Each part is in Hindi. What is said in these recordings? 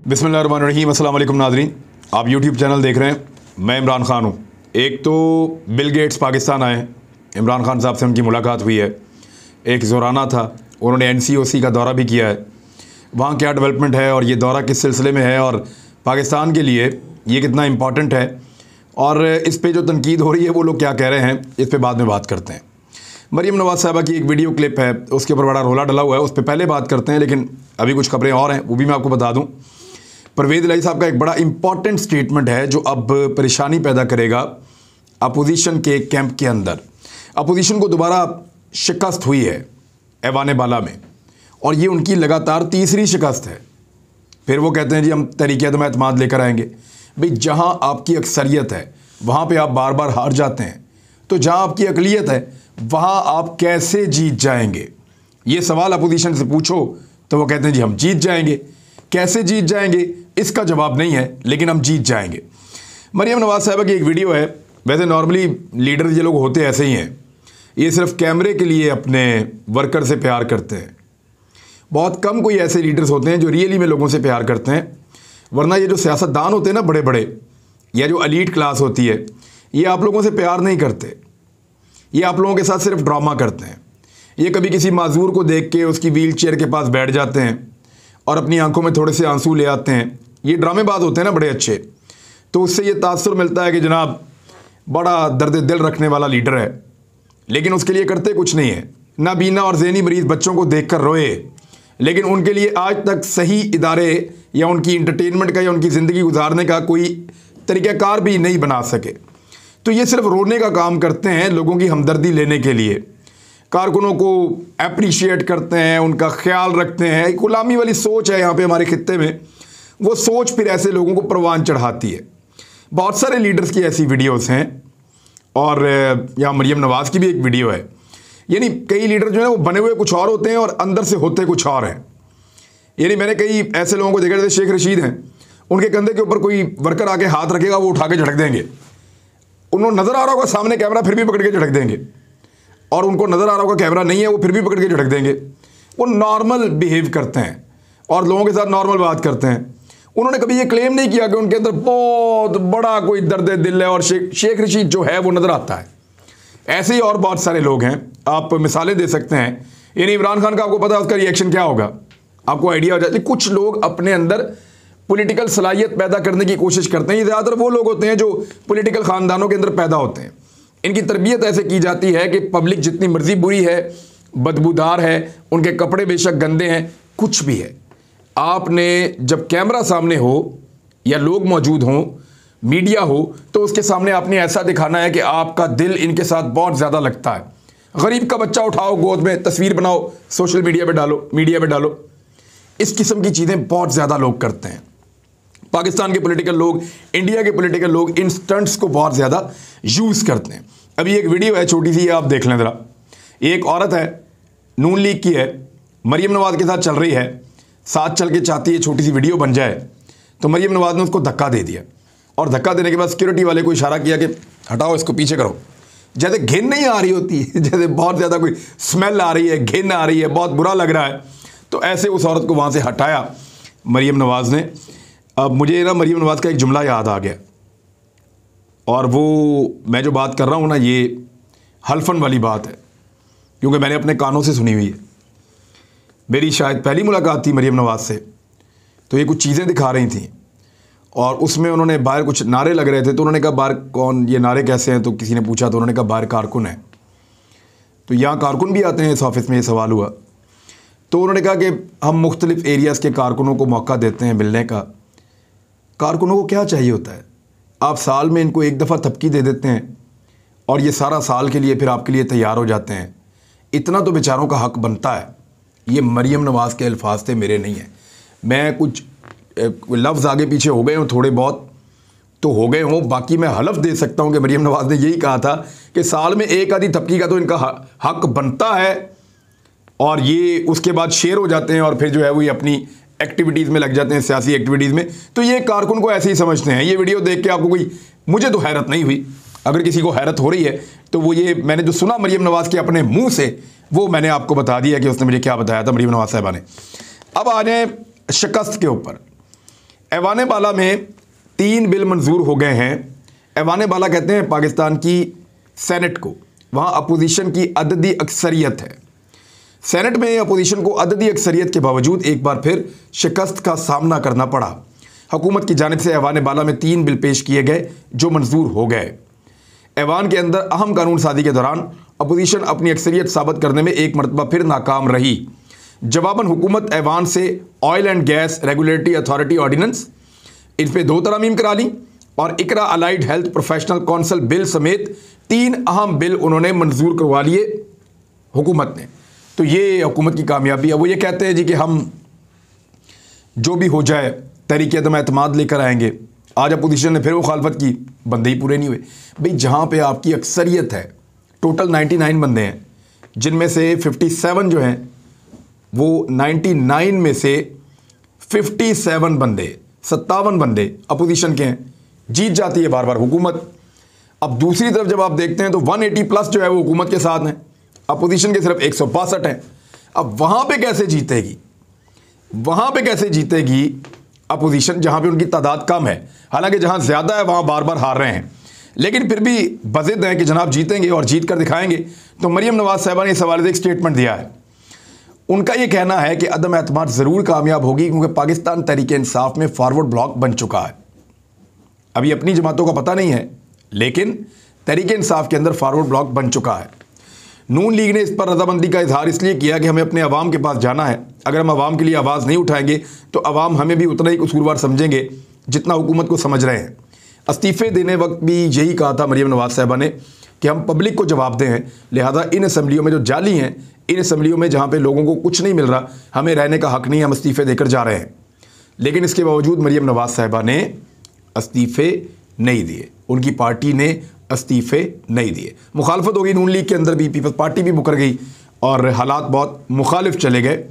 बिस्मिल्लाहिर्रहमानिर्रहीम। अस्सलाम वालेकुम नाज़रीन, आप यूट्यूब चैनल देख रहे हैं। मैं इमरान खान हूँ। एक तो बिल गेट्स पाकिस्तान आए, इमरान खान साहब से उनकी मुलाकात हुई है। एक ज़ोराना था, उन्होंने NCOC का दौरा भी किया है। वहाँ क्या डेवलपमेंट है और ये दौरा किस सिलसिले में है और पाकिस्तान के लिए ये कितना इम्पॉर्टेंट है और इस पर जो तनकीद हो रही है वो लोग क्या कह रहे हैं, इस पर बाद में बात करते हैं। मरीम नवाज़ साहबा की एक वीडियो क्लिप है, उसके ऊपर बड़ा रोला डला हुआ है, उस पर पहले बात करते हैं, लेकिन अभी कुछ खबरें और हैं वो भी मैं आपको बता दूं। परवेज़ इलाही साहब का एक बड़ा इंपॉर्टेंट स्टेटमेंट है जो अब परेशानी पैदा करेगा अपोजिशन के कैंप के अंदर। अपोजिशन को दोबारा शिकस्त हुई है ऐवान बाला में और ये उनकी लगातार तीसरी शिकस्त है। फिर वो कहते हैं जी हम तहरीक-ए-अदम एतमाद लेकर आएंगे। भाई जहाँ आपकी अक्सरियत है वहाँ पर आप बार बार हार जाते हैं, तो जहाँ आपकी अकलियत है वहाँ आप कैसे जीत जाएंगे? ये सवाल अपोजिशन से पूछो तो वो कहते हैं जी हम जीत जाएंगे। कैसे जीत जाएंगे इसका जवाब नहीं है, लेकिन हम जीत जाएंगे। मरीम नवाज़ साहबा की एक वीडियो है। वैसे नॉर्मली लीडर ये लोग होते ऐसे ही हैं, ये सिर्फ कैमरे के लिए अपने वर्कर से प्यार करते हैं। बहुत कम कोई ऐसे लीडर्स होते हैं जो रियली में लोगों से प्यार करते हैं, वरना ये जो सियासतदान होते हैं ना बड़े बड़े, या जो एलीट क्लास होती है, ये आप लोगों से प्यार नहीं करते, ये आप लोगों के साथ सिर्फ ड्रामा करते हैं। ये कभी किसी माजूर को देख के उसकी व्हील चेयर के पास बैठ जाते हैं और अपनी आंखों में थोड़े से आंसू ले आते हैं। ये ड्रामेबाज होते हैं ना बड़े अच्छे, तो उससे ये तासुर मिलता है कि जनाब बड़ा दर्द दिल रखने वाला लीडर है, लेकिन उसके लिए करते कुछ नहीं है। नाबीना और ज़हनी मरीज़ बच्चों को देख कर रोए, लेकिन उनके लिए आज तक सही इदारे या उनकी इंटरटेनमेंट का या उनकी ज़िंदगी गुजारने का कोई तरीक़ाकार भी नहीं बना सके। तो ये सिर्फ रोने का काम करते हैं, लोगों की हमदर्दी लेने के लिए। कारकुनों को अप्रिशिएट करते हैं, उनका ख्याल रखते हैं। एक गुलामी वाली सोच है यहाँ पे हमारे खित्ते में, वो सोच फिर ऐसे लोगों को परवान चढ़ाती है। बहुत सारे लीडर्स की ऐसी वीडियोस हैं और यहाँ मरीम नवाज़ की भी एक वीडियो है। यानी कई लीडर जो है वो बने हुए कुछ और होते हैं और अंदर से होते कुछ और हैं। यानी मैंने कई ऐसे लोगों को देखा, जैसे शेख रशीद हैं, उनके कंधे के ऊपर कोई वर्कर आके हाथ रखेगा, वो उठा के झटक देंगे। उनको नज़र आ रहा होगा सामने कैमरा, फिर भी पकड़ के झटक देंगे। और उनको नज़र आ रहा होगा कैमरा नहीं है, वो फिर भी पकड़ के झटक देंगे। वो नॉर्मल बिहेव करते हैं और लोगों के साथ नॉर्मल बात करते हैं। उन्होंने कभी ये क्लेम नहीं किया कि उनके अंदर बहुत बड़ा कोई दर्द दिल है और शेख रशीद जो है वो नज़र आता है। ऐसे ही और बहुत सारे लोग हैं, आप मिसालें दे सकते हैं। यानी इमरान खान का आपको पता है उसका रिएक्शन क्या होगा, आपको आइडिया हो जाए। कुछ लोग अपने अंदर पॉलिटिकल सलाहियत पैदा करने की कोशिश करते हैं। ये ज़्यादातर वो लोग होते हैं जो पॉलिटिकल ख़ानदानों के अंदर पैदा होते हैं। इनकी तरबियत ऐसे की जाती है कि पब्लिक जितनी मर्जी बुरी है, बदबूदार है, उनके कपड़े बेशक गंदे हैं, कुछ भी है, आपने जब कैमरा सामने हो या लोग मौजूद हों, मीडिया हो, तो उसके सामने आपने ऐसा दिखाना है कि आपका दिल इनके साथ बहुत ज़्यादा लगता है। गरीब का बच्चा उठाओ गोद में, तस्वीर बनाओ, सोशल मीडिया पे डालो, मीडिया पे डालो। इस किस्म की चीज़ें बहुत ज़्यादा लोग करते हैं। पाकिस्तान के पॉलिटिकल लोग, इंडिया के पॉलिटिकल लोग इन स्टंट्स को बहुत ज़्यादा यूज़ करते हैं। अभी एक वीडियो है छोटी सी, आप देख लें ज़रा। एक औरत है, नून लीग की है, मरीम नवाज़ के साथ चल रही है, साथ चल के चाहती है छोटी सी वीडियो बन जाए, तो मरीम नवाज़ ने उसको धक्का दे दिया और धक्का देने के बाद सिक्योरिटी वाले को इशारा किया कि हटाओ इसको, पीछे करो। जैसे घिन नहीं आ रही होती है, जैसे बहुत ज़्यादा कोई स्मेल आ रही है, घिन आ रही है, बहुत बुरा लग रहा है, तो ऐसे उस औरत को वहाँ से हटाया मरीम नवाज़ ने। अब मुझे ना मरीम नवाज़ का एक जुमला याद आ गया, और वो मैं जो बात कर रहा हूँ ना, ये हल्फन वाली बात है, क्योंकि मैंने अपने कानों से सुनी हुई है। मेरी शायद पहली मुलाकात थी मरीम नवाज़ से, तो ये कुछ चीज़ें दिखा रही थी और उसमें उन्होंने बाहर कुछ नारे लग रहे थे, तो उन्होंने कहा बाहर कौन, ये नारे कैसे हैं? तो किसी ने पूछा, तो उन्होंने कहा बाहर कारकुन है। तो यहाँ कारकुन भी आते हैं इस ऑफिस में, ये सवाल हुआ। तो उन्होंने कहा कि हम मुख्तलिफ़ एरियाज़ के कारकुनों को मौका देते हैं मिलने का। कारकुनों को क्या चाहिए होता है? आप साल में इनको एक दफ़ा थपकी दे देते हैं और ये सारा साल के लिए फिर आपके लिए तैयार हो जाते हैं। इतना तो बेचारों का हक बनता है। ये मरीम नवाज़ के अल्फाज थे, मेरे नहीं हैं। मैं कुछ लफ्ज़ आगे पीछे हो गए हों, थोड़े बहुत तो हो गए हों, बाकी मैं हलफ दे सकता हूँ कि मरीम नवाज़ ने यही कहा था कि साल में एक आधी थपकी का तो इनका हक बनता है, और ये उसके बाद शेर हो जाते हैं और फिर जो है वो ये अपनी एक्टिविटीज़ में लग जाते हैं, सियासी एक्टिविटीज़ में। तो ये कारकुन को ऐसे ही समझते हैं। ये वीडियो देख के आपको कोई, मुझे तो हैरत नहीं हुई, अगर किसी को हैरत हो रही है तो वो ये मैंने जो सुना मरीम नवाज़ के अपने मुंह से, वो मैंने आपको बता दिया कि उसने मुझे क्या बताया था मरीम नवाज़ साहबा ने। अब आ जाए शिकस्त के ऊपर। ऐवान बाला में 3 बिल मंजूर हो गए हैं। ऐवान बाला कहते हैं पाकिस्तान की सेनेट को, वहाँ अपोजिशन की अददी अक्सरियत है। सेनेट में अपोजिशन को अददी अक्सरियत के बावजूद एक बार फिर शिकस्त का सामना करना पड़ा। हुकूमत की जानिब से ऐवान बाला में 3 बिल पेश किए गए जो मंजूर हो गए। ऐवान के अंदर अहम कानून साजी के दौरान अपोजिशन अपनी अक्सरियत साबित करने में एक मरतबा फिर नाकाम रही। जवाबन हुकूमत ऐवान से oil and gas regulatory authority ordinance इन पर 2 तरमीम करा ली और Iqra allied health professional council bill समेत 3 अहम बिल उन्होंने मंजूर करवा लिए हुकूमत ने। तो ये हुकूमत की कामयाबी है। वो ये कहते हैं जी कि हम जो भी हो जाए तहरीक अदम एतमाद लेकर आएंगे। आज अपोजिशन ने फिर मुखालफत की, बंदे ही पूरे नहीं हुए। भाई जहाँ पे आपकी अक्सरियत है, टोटल 99 बंदे हैं, जिनमें से 57 जो हैं वो 99 में से 57 बंदे 57 बंदे अपोजिशन के हैं। जीत जाती है बार बार हुकूमत। अब दूसरी तरफ जब आप देखते हैं तो 180 प्लस जो है वो हुकूमत के साथ हैं, अपोजिशन के सिर्फ 162 हैं। अब वहाँ पे कैसे जीतेगी, वहाँ पे कैसे जीतेगी अपोजिशन जहाँ पे उनकी तादाद कम है। हालांकि जहाँ ज़्यादा है वहाँ बार बार हार रहे हैं, लेकिन फिर भी बज़िद हैं कि जनाब जीतेंगे और जीत कर दिखाएंगे। तो मरियम नवाज साहिबा ने इस हवाले से एक स्टेटमेंट दिया है। उनका ये कहना है कि अदम एतमाद ज़रूर कामयाब होगी क्योंकि पाकिस्तान तहरीक इंसाफ में फॉरवर्ड ब्लॉक बन चुका है। अभी अपनी जमातों का पता नहीं है, लेकिन तहरीक इंसाफ के अंदर फॉरवर्ड ब्लॉक बन चुका है। नून लीग ने इस पर रजामंदी का इजहार इसलिए किया कि हमें अपने अवाम के पास जाना है। अगर हम अवाम के लिए आवाज़ नहीं उठाएंगे तो अवाम हमें भी उतना ही कसूरवार समझेंगे जितना हुकूमत को समझ रहे हैं। इस्तीफ़े देने वक्त भी यही कहा था मरियम नवाज साहिबा ने कि हम पब्लिक को जवाबदेह हैं, लिहाजा इन असम्बलियों में जो जाली हैं, इन असम्बलियों में जहाँ पे लोगों को कुछ नहीं मिल रहा, हमें रहने का हक़ नहीं, हम इस्तीफ़े देकर जा रहे हैं। लेकिन इसके बावजूद मरियम नवाज साहिबा ने इस्तीफ़े नहीं दिए, उनकी पार्टी ने इस्तीफ़े नहीं दिए। मुखालफत हो गई नून लीग के अंदर भी, पीपल्स पार्टी भी मुकर गई और हालात बहुत मुखालिफ चले गए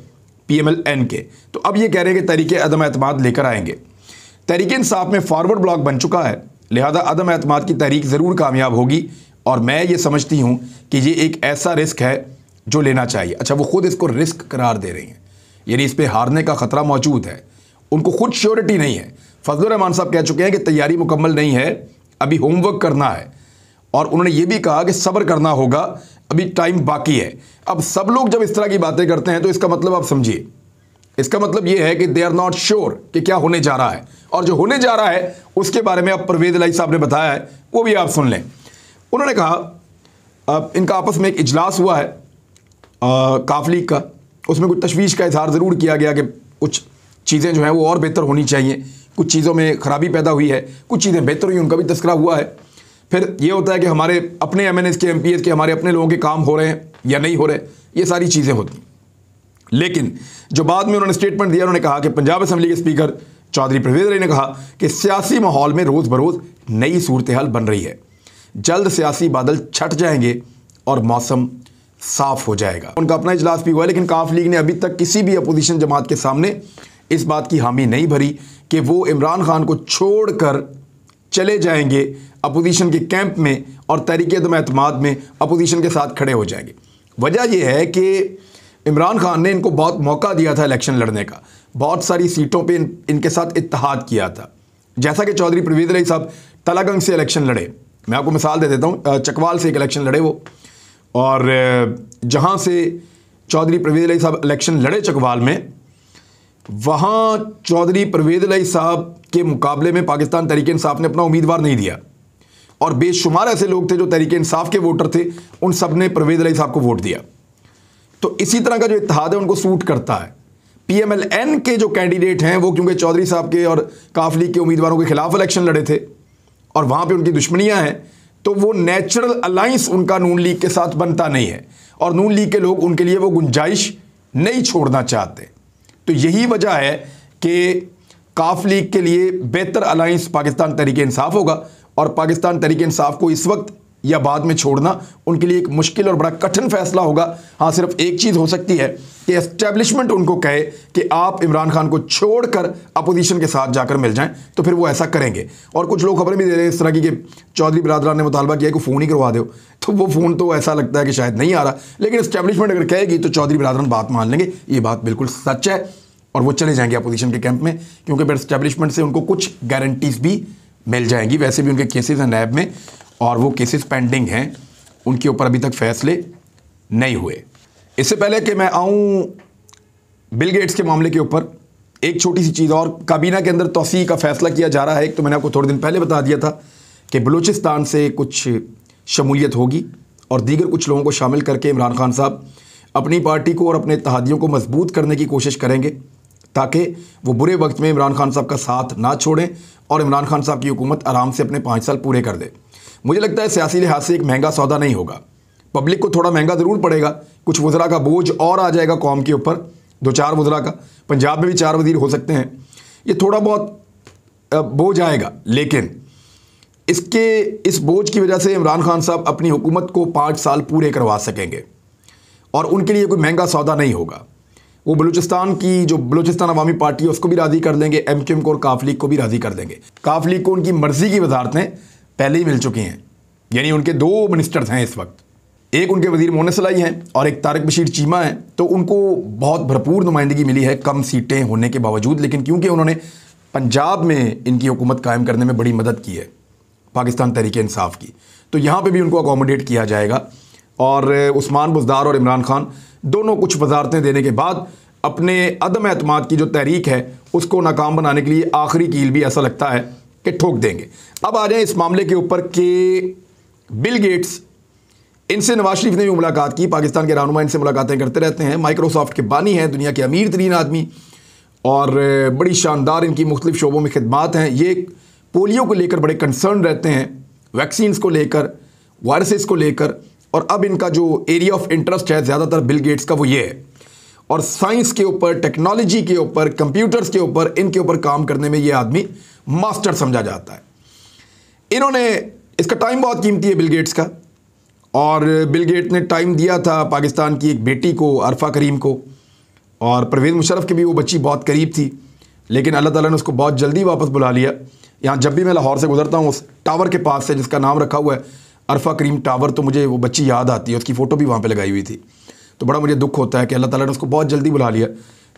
PMLN के। तो अब ये कह रहे हैं कि तहरीक अदम एतमाद लेकर आएंगे। तहरीक इंसाफ में फॉरवर्ड ब्लॉक बन चुका है, लिहाजा अदम एतमाद की तहरीक ज़रूर कामयाब होगी और मैं ये समझती हूँ कि ये एक ऐसा रिस्क है जो लेना चाहिए। अच्छा, वो खुद इसको रिस्क करार दे रही हैं, यानी इस पर हारने का ख़तरा मौजूद है। उनको खुद श्योरिटी नहीं है। फजलुर रहमान साहब कह चुके हैं कि तैयारी मुकम्मल नहीं है, अभी होमवर्क करना है, और उन्होंने ये भी कहा कि सब्र करना होगा, अभी टाइम बाकी है। अब सब लोग जब इस तरह की बातें करते हैं तो इसका मतलब आप समझिए, इसका मतलब ये है कि दे आर नॉट श्योर कि क्या होने जा रहा है, और जो होने जा रहा है उसके बारे में अब परवेज़ इलाही साहब ने बताया है, वो भी आप सुन लें। उन्होंने कहा अब इनका आपस में एक इजलास हुआ है काफ लीग का, उसमें कुछ तशवीश का इजहार ज़रूर किया गया कि कुछ चीज़ें जो हैं वो और बेहतर होनी चाहिए, कुछ चीज़ों में ख़राबी पैदा हुई है, कुछ चीज़ें बेहतर हुई, उनका भी तस्करा हुआ है। फिर ये होता है कि हमारे अपने MNS के MPs के हमारे अपने लोगों के काम हो रहे हैं या नहीं हो रहे, ये सारी चीज़ें होती। लेकिन जो बाद में उन्होंने स्टेटमेंट दिया, उन्होंने कहा कि पंजाब असम्बली के स्पीकर चौधरी परवेज़ इलाही ने कहा कि सियासी माहौल में रोज़ बरोज़ नई सूरत हाल बन रही है, जल्द सियासी बादल छट जाएंगे और मौसम साफ हो जाएगा। उनका अपना इजलास भी हुआ, लेकिन काफ लीग ने अभी तक किसी भी अपोजिशन जमात के सामने इस बात की हामी नहीं भरी कि वो इमरान खान को छोड़कर चले जाएंगे अपोजिशन के कैंप में और तहरीक अदम एतमाद में अपोजिशन के साथ खड़े हो जाएंगे। वजह यह है कि इमरान खान ने इनको बहुत मौका दिया था इलेक्शन लड़ने का, बहुत सारी सीटों पे इनके साथ इत्तेहाद किया था। जैसा कि चौधरी परवेज़ इलाही साहब तलागंग से इलेक्शन लड़े, मैं आपको मिसाल दे देता हूँ, चकवाल से एक इलेक्शन लड़े वो, और जहाँ से चौधरी परवेज़ इलाही साहब इलेक्शन लड़े चकवाल में, वहाँ चौधरी परवेज़ इलाही साहब के मुकाबले में पाकिस्तान तहरीक इंसाफ ने अपना उम्मीदवार नहीं दिया, और बेशुमार ऐसे लोग थे जो तहरीक इंसाफ के वोटर थे, उन सब ने परवेज़ इलाही साहब को वोट दिया। तो इसी तरह का जो इत्तेहाद है उनको सूट करता है। PMLN के जो कैंडिडेट हैं वो क्योंकि चौधरी साहब के और काफ लीग के उम्मीदवारों के खिलाफ इलेक्शन लड़े थे और वहाँ पे उनकी दुश्मनियाँ हैं, तो वो नेचुरल अलाइंस उनका नून लीग के साथ बनता नहीं है, और नून लीग के लोग उनके लिए वो गुंजाइश नहीं छोड़ना चाहते। तो यही वजह है कि काफ लीग के लिए बेहतर अलाइंस पाकिस्तान तहरीक इंसाफ होगा, और पाकिस्तान तहरीक इंसाफ को इस वक्त या बाद में छोड़ना उनके लिए एक मुश्किल और बड़ा कठिन फैसला होगा। हाँ, सिर्फ एक चीज़ हो सकती है कि एस्टेब्लिशमेंट उनको कहे कि आप इमरान खान को छोड़कर अपोजिशन के साथ जाकर मिल जाएं, तो फिर वो ऐसा करेंगे। और कुछ लोग खबरें भी दे रहे हैं इस तरह की कि चौधरी बिरादरान ने मुतालबा किया कि फ़ोन ही करवा दो, तो वो फ़ोन तो ऐसा लगता है कि शायद नहीं आ रहा, लेकिन एस्टेब्लिशमेंट अगर कहेगी तो चौधरी बिरादरान बात मान लेंगे। ये बात बिल्कुल सच है। और वो चले जाएंगे अपोजिशन के कैंप में, क्योंकि एस्टैब्लिशमेंट से उनको कुछ गारंटीज भी मिल जाएंगी। वैसे भी उनके केसेस हैं नैब में और वो केसेस पेंडिंग हैं, उनके ऊपर अभी तक फैसले नहीं हुए। इससे पहले कि मैं आऊँ बिल गेट्स के मामले के ऊपर, एक छोटी सी चीज़ और, काबीना के अंदर तौसीह का फैसला किया जा रहा है। एक तो मैंने आपको थोड़े दिन पहले बता दिया था कि बलूचिस्तान से कुछ शमूलियत होगी और दीगर कुछ लोगों को शामिल करके इमरान खान साहब अपनी पार्टी को और अपने इत्तेहादियों को मजबूत करने की कोशिश करेंगे, ताकि वो बुरे वक्त में इमरान खान साहब का साथ ना छोड़ें और इमरान खान साहब की हुकूमत आराम से अपने 5 साल पूरे कर दे। मुझे लगता है सियासी लिहाज से एक महंगा सौदा नहीं होगा, पब्लिक को थोड़ा महंगा ज़रूर पड़ेगा, कुछ वज़रा का बोझ और आ जाएगा कौम के ऊपर, 2-4 वज़रा का, पंजाब में भी 4 वज़ीर हो सकते हैं, ये थोड़ा बहुत बोझ आएगा, लेकिन इस बोझ की वजह से इमरान खान साहब अपनी हुकूमत को 5 साल पूरे करवा सकेंगे और उनके लिए कोई महंगा सौदा नहीं होगा। वो बलूचिस्तान अवामी पार्टी है उसको भी राज़ी कर लेंगे, MQM को और काफ लीग को भी राज़ी कर देंगे। काफ लीग को उनकी मर्ज़ी की वजारतें पहले ही मिल चुकी हैं, यानी उनके 2 मिनिस्टर्स हैं इस वक्त, एक उनके वज़ीर मोहन सलाई हैं और एक तारिक बशीर चीमा हैं, तो उनको बहुत भरपूर नुमाइंदगी मिली है कम सीटें होने के बावजूद, लेकिन क्योंकि उन्होंने पंजाब में इनकी हुकूमत कायम करने में बड़ी मदद की है पाकिस्तान तहरीक इंसाफ की, तो यहाँ पे भी उनको अकोमोडेट किया जाएगा। और उस्मान बुज़दार और इमरान खान दोनों कुछ वजारतें देने के बाद अपने अदम एतमाद की जो तहरीक है उसको नाकाम बनाने के लिए आखिरी कील भी ऐसा लगता है कि ठोक देंगे। अब आ जाए इस मामले के ऊपर कि बिल गेट्स, इनसे नवाज शरीफ ने भी मुलाकात की, पाकिस्तान के रहनुमा इनसे मुलाकातें करते रहते हैं, माइक्रोसॉफ्ट के बानी हैं, दुनिया के अमीर तरीन आदमी और बड़ी शानदार इनकी मुख्तलिफ शोबों में खिदमात हैं। ये पोलियो को लेकर बड़े कंसर्न रहते हैं, वैक्सीन्स को लेकर, वायरसेस को लेकर, और अब इनका जो एरिया ऑफ इंटरेस्ट है ज़्यादातर बिल गेट्स का वो ये है, और साइंस के ऊपर, टेक्नोलॉजी के ऊपर, कंप्यूटर्स के ऊपर, इनके ऊपर काम करने में ये आदमी मास्टर समझा जाता है। इन्होंने, इसका टाइम बहुत कीमती है बिल गेट्स का, और बिल गेट ने टाइम दिया था पाकिस्तान की एक बेटी को, अरफा करीम को, और परवेज़ मुशर्रफ की भी वो बच्ची बहुत करीब थी, लेकिन अल्लाह ताला ने उसको बहुत जल्दी वापस बुला लिया। यहाँ जब भी मैं लाहौर से गुजरता हूँ उस टावर के पास से जिसका नाम रखा हुआ है अरफा करीम टावर, तो मुझे वो बच्ची याद आती है, उसकी फ़ोटो भी वहाँ पे लगाई हुई थी, तो बड़ा मुझे दुख होता है कि अल्लाह ताला ने उसको बहुत जल्दी बुला लिया।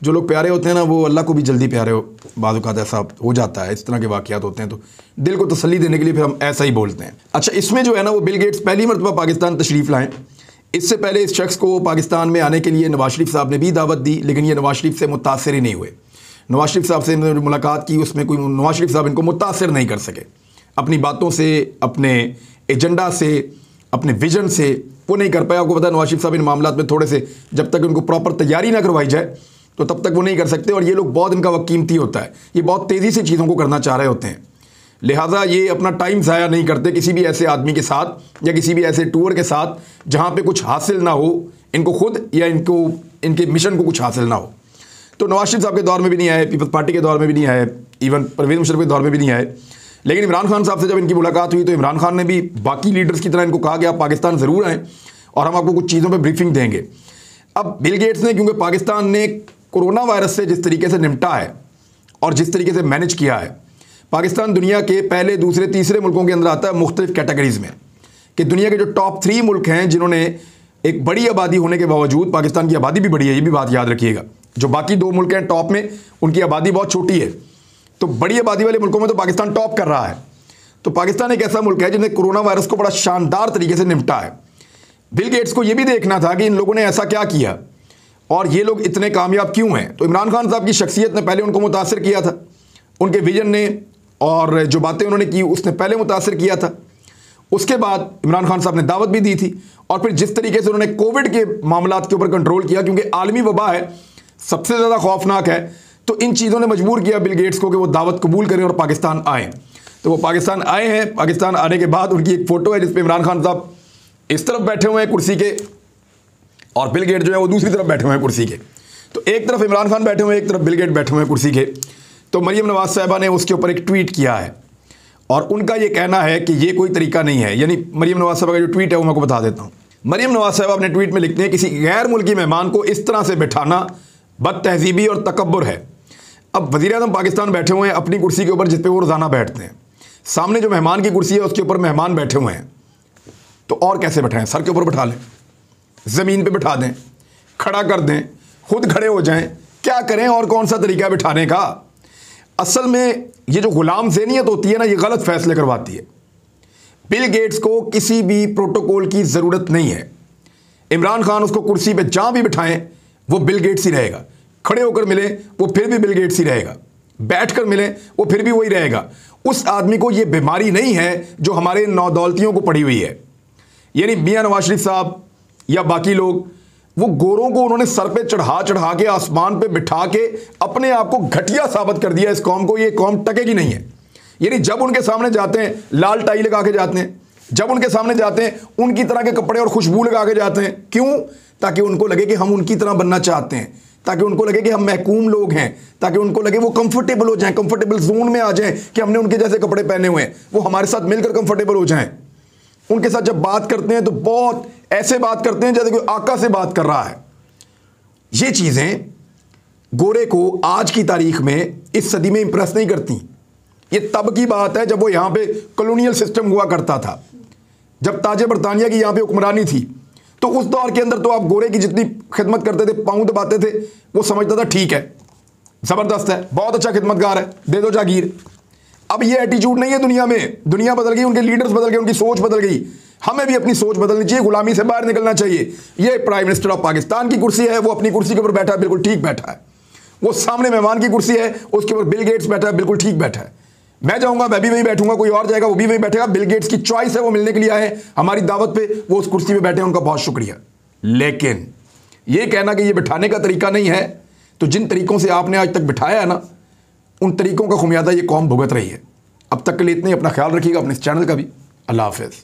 जो लोग प्यारे होते हैं ना वो अल्लाह को भी जल्दी प्यारे बाज़ औक़ात ऐसा हो जाता है, इस तरह के वाक़यात होते हैं, तो दिल को तसल्ली देने के लिए फिर हम ऐसा ही बोलते हैं। अच्छा, इसमें जो है ना वो बिल गेट्स पहली मरतबा पाकिस्तान तशरीफ़ लाएँ। इससे पहले इस शख्स को पाकिस्तान में आने के लिए नवाज शरीफ साहब ने भी दावत दी, लेकिन ये नवाज शरीफ से मुतासिर ही नहीं हुए। नवाज शरीफ साहब से मुलाकात की, उसमें कोई नवाज शरीफ साहब इनको मुतासिर नहीं कर सके, अपनी बातों से, अपने एजेंडा से, अपने विजन से वो नहीं कर पाया। आपको पता है नवाज शरीफ साहब इन मामलात में थोड़े से, जब तक उनको प्रॉपर तैयारी ना करवाई जाए तो तब तक वो नहीं कर सकते, और ये लोग बहुत, इनका वक्त कीमती होता है, ये बहुत तेज़ी से चीज़ों को करना चाह रहे होते हैं, लिहाजा ये अपना टाइम ज़ाया नहीं करते किसी भी ऐसे आदमी के साथ या किसी भी ऐसे टूर के साथ जहाँ पे कुछ हासिल ना हो इनको खुद या इनके मिशन को कुछ हासिल ना हो। तो नवाज शरीफ साहब के दौर में भी नहीं आए, पीपल्स पार्टी के दौर में भी नहीं आए, इवन परवेज़ मुशर्रफ के दौर में भी नहीं आए, लेकिन इमरान खान साहब से जब इनकी मुलाकात हुई तो इमरान खान ने भी बाकी लीडर्स की तरह इनको कहा कि आप पाकिस्तान ज़रूर आएँ और हम आपको कुछ चीज़ों पर ब्रीफिंग देंगे। अब बिल गेट्स ने, क्योंकि पाकिस्तान ने कोरोना वायरस से जिस तरीके से निपटा है और जिस तरीके से मैनेज किया है, पाकिस्तान दुनिया के पहले, दूसरे, तीसरे मुल्कों के अंदर आता है मुख्तलिफ कैटेगरीज़ में, कि दुनिया के जो टॉप 3 मुल्क हैं जिन्होंने एक बड़ी आबादी होने के बावजूद, पाकिस्तान की आबादी भी बड़ी है, ये भी बात याद रखिएगा, जो बाकी 2 मुल्क हैं टॉप में उनकी आबादी बहुत छोटी है, तो बड़ी आबादी वाले मुल्कों में तो पाकिस्तान टॉप कर रहा है। तो पाकिस्तान एक ऐसा मुल्क है जिसने कोरोना वायरस को बड़ा शानदार तरीके से निपटा है। बिल गेट्स को यह भी देखना था कि इन लोगों ने ऐसा क्या किया और ये लोग इतने कामयाब क्यों हैं। तो इमरान खान साहब की शख्सियत ने पहले उनको मुतासर किया था, उनके विजन ने और जो बातें उन्होंने की उसने पहले मुतासर किया था। उसके बाद इमरान खान साहब ने दावत भी दी थी, और फिर जिस तरीके से उन्होंने कोविड के मामलात के ऊपर कंट्रोल किया, क्योंकि आलमी वबा है, सबसे ज़्यादा खौफनाक है, तो इन चीज़ों ने मजबूर किया बिल गेट्स को कि वो दावत कबूल करें और पाकिस्तान आएँ। तो वो पाकिस्तान आए हैं। पाकिस्तान आने के बाद उनकी एक फ़ोटो है जिस पर इमरान खान साहब इस तरफ बैठे हुए हैं कुर्सी के, और बिल गेट जो है वो दूसरी तरफ बैठे हुए हैं कुर्सी के। तो एक तरफ इमरान खान बैठे हुए हैं, एक तरफ बिल गेट बैठे हुए हैं कुर्सी के। तो मरियम नवाज साहिबा ने उसके ऊपर एक ट्वीट किया है, और उनका ये कहना है कि ये कोई तरीका नहीं है। यानी मरियम नवाज साहिबा का जो ट्वीट है वो मैं आपको बता देता हूँ। मरियम नवाज साहिबा अपने ट्वीट में लिखते हैं, किसी गैर मुल्की मेहमान को इस तरह से बैठाना बद तहजीबी और तकब्बुर है। अब वज़ीर-ए-आज़म पाकिस्तान बैठे हुए हैं अपनी कुर्सी के ऊपर जिस पे वो रोज़ाना बैठते हैं, सामने जो मेहमान की कुर्सी है उसके ऊपर मेहमान बैठे हुए हैं, तो और कैसे बैठाएं? सर के ऊपर बैठा लें, ज़मीन पे बैठा दें, खड़ा कर दें, खुद खड़े हो जाएं, क्या करें और कौन सा तरीका बिठाने का। असल में ये जो गुलाम ज़हनियत होती है ना, ये गलत फैसले करवाती है। बिल गेट्स को किसी भी प्रोटोकॉल की ज़रूरत नहीं है। इमरान खान उसको कुर्सी पे जहां भी बिठाएं वो बिल गेट्स ही रहेगा। खड़े होकर मिले वो फिर भी बिल गेट्स ही रहेगा, बैठकर मिले वो फिर भी वही रहेगा। उस आदमी को ये बीमारी नहीं है जो हमारे नौदौलतियों को पड़ी हुई है। यानी मियां नवाज शरीफ साहब या बाकी लोग, वो गोरों को उन्होंने सर पे चढ़ा चढ़ा के आसमान पे बिठा के अपने आप को घटिया साबित कर दिया। इस कौम को ये कौम टकेगी नहीं है। यानी जब उनके सामने जाते हैं लाल टाई लगा के जाते हैं, जब उनके सामने जाते हैं उनकी तरह के कपड़े और खुशबू लगा के जाते हैं। क्यों? ताकि उनको लगे कि हम उनकी तरह बनना चाहते हैं, ताकि उनको लगे कि हम महकूम लोग हैं, ताकि उनको लगे वो कंफर्टेबल हो जाएं, कंफर्टेबल जोन में आ जाएं कि हमने उनके जैसे कपड़े पहने हुए हैं, वो हमारे साथ मिलकर कंफर्टेबल हो जाएं। उनके साथ जब बात करते हैं तो बहुत ऐसे बात करते हैं जैसे कोई आका से बात कर रहा है। ये चीजें गोरे को आज की तारीख में इस सदी में इंप्रेस नहीं करती। ये तब की बात है जब वो यहां पे कॉलोनियल सिस्टम हुआ करता था, जब ताजे बरतानिया की यहां पे हुक्मरानी थी। तो उस दौर के अंदर तो आप गोरे की जितनी खिदमत करते थे, पांव दबाते थे, वो समझता था ठीक है, जबरदस्त है, बहुत अच्छा खिदमतगार है, दे दो जागीर। अब ये एटीट्यूड नहीं है दुनिया में। दुनिया बदल गई, उनके लीडर्स बदल गए, उनकी सोच बदल गई। हमें भी अपनी सोच बदलनी चाहिए, गुलामी से बाहर निकलना चाहिए। ये प्राइम मिनिस्टर ऑफ पाकिस्तान की कुर्सी है, वो अपनी कुर्सी के ऊपर बैठा है, बिल्कुल ठीक बैठा है। वो सामने मेहमान की कुर्सी है, उसके ऊपर बिल गेट्स बैठा है, बिल्कुल ठीक बैठा है। मैं जाऊंगा, मैं भी वहीं बैठूंगा, कोई और जाएगा वो भी वहीं बैठेगा। बिल गेट्स की चॉइस है, वो मिलने के लिए आए हमारी दावत पे, वो उस कुर्सी पे बैठे हैं, उनका बहुत शुक्रिया। लेकिन ये कहना कि ये बिठाने का तरीका नहीं है, तो जिन तरीकों से आपने आज तक बिठाया है ना, उन तरीकों का खुमियादा ये कौम भुगत रही है। अब तक के लिए इतने, अपना ख्याल रखिएगा, अपने इस चैनल का भी। अल्लाह हाफिज़।